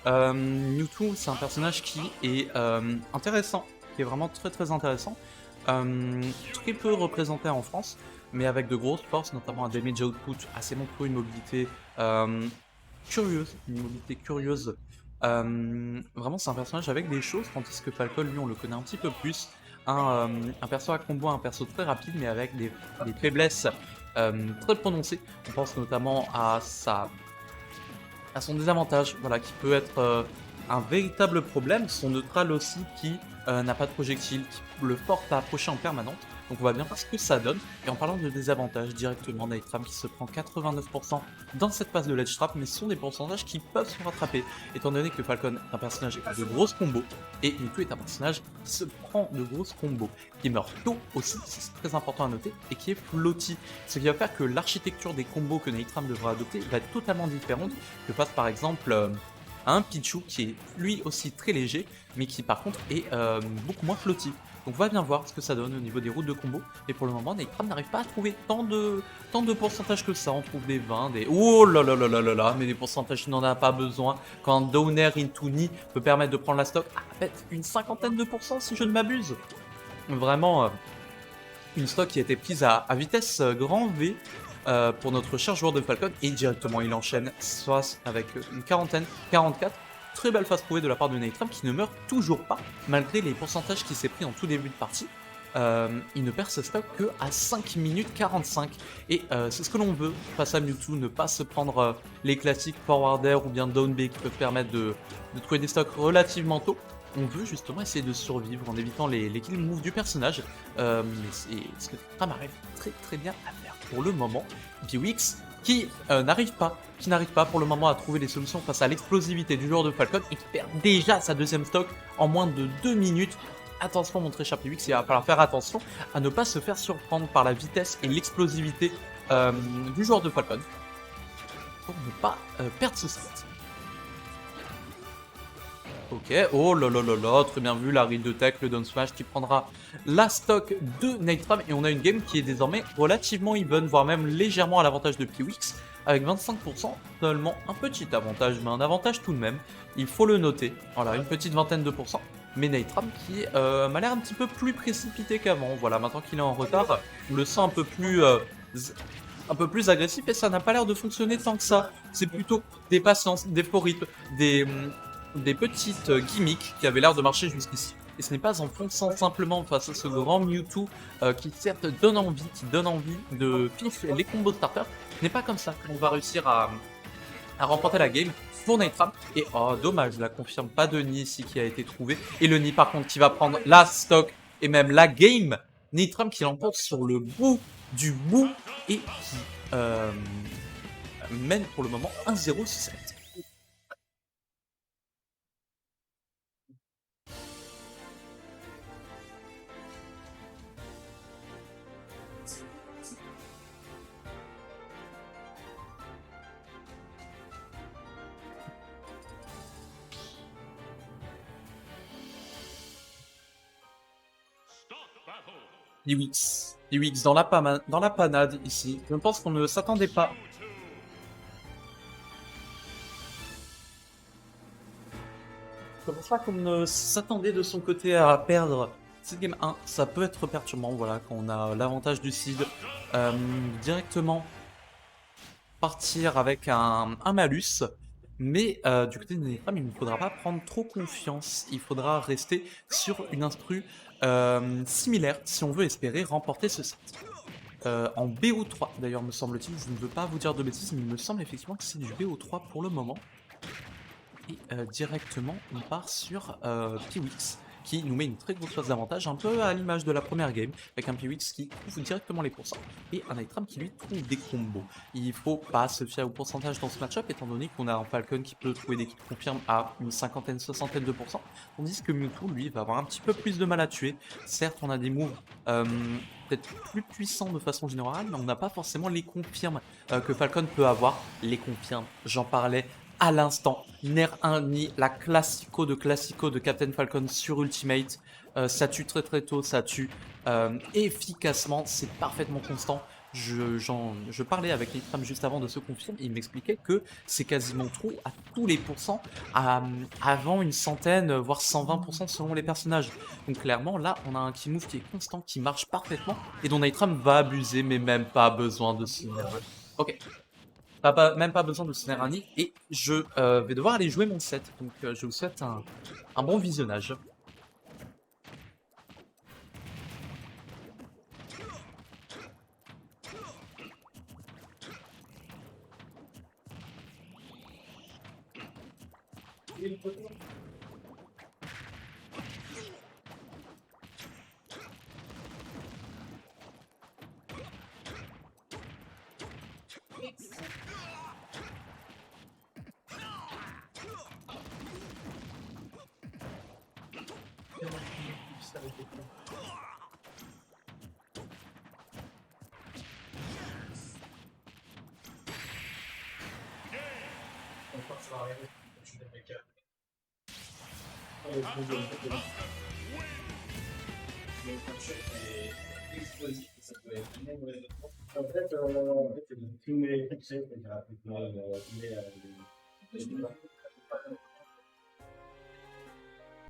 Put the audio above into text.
Mewtwo, c'est un personnage qui est intéressant, qui est vraiment très très intéressant. Très peu représenté en France, mais avec de grosses forces, notamment un damage output assez monstrueux, une mobilité curieuse, vraiment, c'est un personnage avec des choses, tandis que Falcon, lui, on le connaît un petit peu plus. Un perso à combo, un perso très rapide, mais avec des faiblesses très prononcées. On pense notamment à son désavantage, voilà, qui peut être un véritable problème. Son neutral aussi, qui n'a pas de projectile, qui le porte à approcher en permanente. Donc on va bien voir ce que ça donne. Et en parlant de désavantages, directement, Nightram qui se prend 89% dans cette phase de ledge trap, mais ce sont des pourcentages qui peuvent se rattraper, étant donné que Falcon est un personnage de grosses combos, et Mewtwo est un personnage qui se prend de grosses combos, qui meurt tôt aussi, c'est très important à noter, et qui est floaty, ce qui va faire que l'architecture des combos que Nightram devra adopter va être totalement différente que face par exemple à un Pichu qui est lui aussi très léger, mais qui par contre est beaucoup moins floaty. Donc on va bien voir ce que ça donne au niveau des routes de combo. Et pour le moment, Nightram n'arrive pas à trouver tant de pourcentage que ça. On trouve des 20, des... Oh là là là là là là, mais des pourcentages, il n'en a pas besoin. Quand Downer into Knee peut permettre de prendre la stock, en fait, une cinquantaine de pourcents si je ne m'abuse. Vraiment, une stock qui a été prise à vitesse grand V pour notre cher joueur de Falcon. Et directement, il enchaîne soit avec une quarantaine, 44. Très belle phase trouvée de la part de Nightram qui ne meurt toujours pas, malgré les pourcentages qu'il s'est pris en tout début de partie. Il ne perd ce stock que à 5 minutes 45. Et c'est ce que l'on veut face à Mewtwo, ne pas se prendre les classiques forward air ou bien down B qui peuvent permettre de trouver des stocks relativement tôt. On veut justement essayer de survivre en évitant les kill moves du personnage. Mais c'est ce que Nightram arrive très très bien à faire pour le moment. Piwix qui n'arrive pas pour le moment à trouver des solutions face à l'explosivité du joueur de Falcon et qui perd déjà sa deuxième stock en moins de 2 minutes. Attention mon très cher Piwix, il va falloir faire attention à ne pas se faire surprendre par la vitesse et l'explosivité du joueur de Falcon pour ne pas perdre ce set. Ok, oh là là là là, très bien vu, la read de tech, le down smash qui prendra la stock de Nightram. Et on a une game qui est désormais relativement even, voire même légèrement à l'avantage de Piwix, avec 25%, seulement un petit avantage, mais un avantage tout de même, il faut le noter. Voilà, une petite vingtaine de pourcents, mais Nightram qui m'a l'air un petit peu plus précipité qu'avant. Voilà, maintenant qu'il est en retard, on le sent un peu plus agressif et ça n'a pas l'air de fonctionner tant que ça. C'est plutôt des patiences, des faux rythmes, des petites gimmicks qui avaient l'air de marcher jusqu'ici. Et ce n'est pas en fonçant simplement face à ce grand Mewtwo qui certes donne envie de finir les combos starter. Ce n'est pas comme ça qu'on va réussir à remporter la game pour Nightram. Et oh dommage, la confirme pas de nid ici qui a été trouvé. Et le nid par contre qui va prendre la stock et même la game. Nightram qui l'emporte sur le bout du bout et qui mène pour le moment 1-0 sur cette. Piwix dans la panade ici. Je pense qu'on ne s'attendait pas. C'est pour ça qu'on ne s'attendait de son côté à perdre cette game 1. Ça peut être perturbant, voilà, quand on a l'avantage du seed. Directement partir avec un malus. Mais du côté de Nightram, il ne faudra pas prendre trop confiance. Il faudra rester sur une instru similaire si on veut espérer remporter ce set. En BO3 d'ailleurs me semble-t-il, je ne veux pas vous dire de bêtises, mais il me semble effectivement que c'est du BO3 pour le moment. Et directement on part sur Piwix qui nous met une très grosse phase d'avantage, un peu à l'image de la première game, avec un Piwix qui trouve directement les pourcents, et un Nightram qui lui trouve des combos. Il faut pas se fier au pourcentage dans ce match-up, étant donné qu'on a un Falcon qui peut trouver des kills confirmes à une cinquantaine, soixantaine de pourcents, tandis que Mewtwo, lui, va avoir un petit peu plus de mal à tuer. Certes, on a des moves peut-être plus puissants de façon générale, mais on n'a pas forcément les confirmes que Falcon peut avoir. Les confirmes, j'en parlais à l'instant. Nair 1 ni la classico de Captain Falcon sur Ultimate. Ça tue très très tôt, ça tue efficacement, c'est parfaitement constant. je parlais avec Nitram juste avant de se confirmer, il m'expliquait que c'est quasiment trop à tous les pourcents, avant une centaine, voire 120% selon les personnages. Donc clairement, là, on a un key move qui est constant, qui marche parfaitement, et dont Nitram va abuser, mais même pas besoin de se... Ok, même pas besoin de snare un nid, et je vais devoir aller jouer mon set. Donc je vous souhaite un bon visionnage.